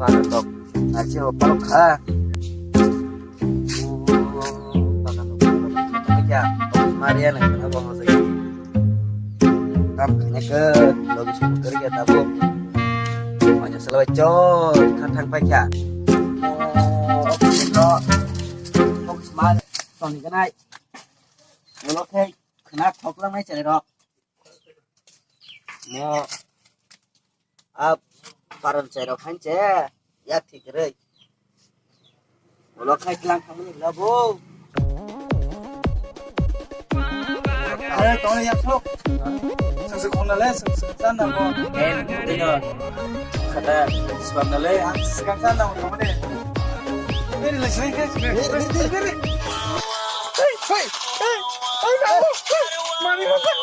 para tok hasil palok ha para tok aja Mariana kenapa masih tam kayaknya ke lagi sibuk kerja tabung banyak selewecot kadang pakai nó không smart còn cái này nó ok khá học lắm mấy trời đó nó parang trời đó khánh chế ya thì cái đây nó khai lang không được đâu bố Ada kau ni yang sok. Sesekon nale, sesekon sana kau. em bây giờ kata sebab nale Sesekon sana kau ni. Beri lah sini kan. Beri. Hei. Mari masak.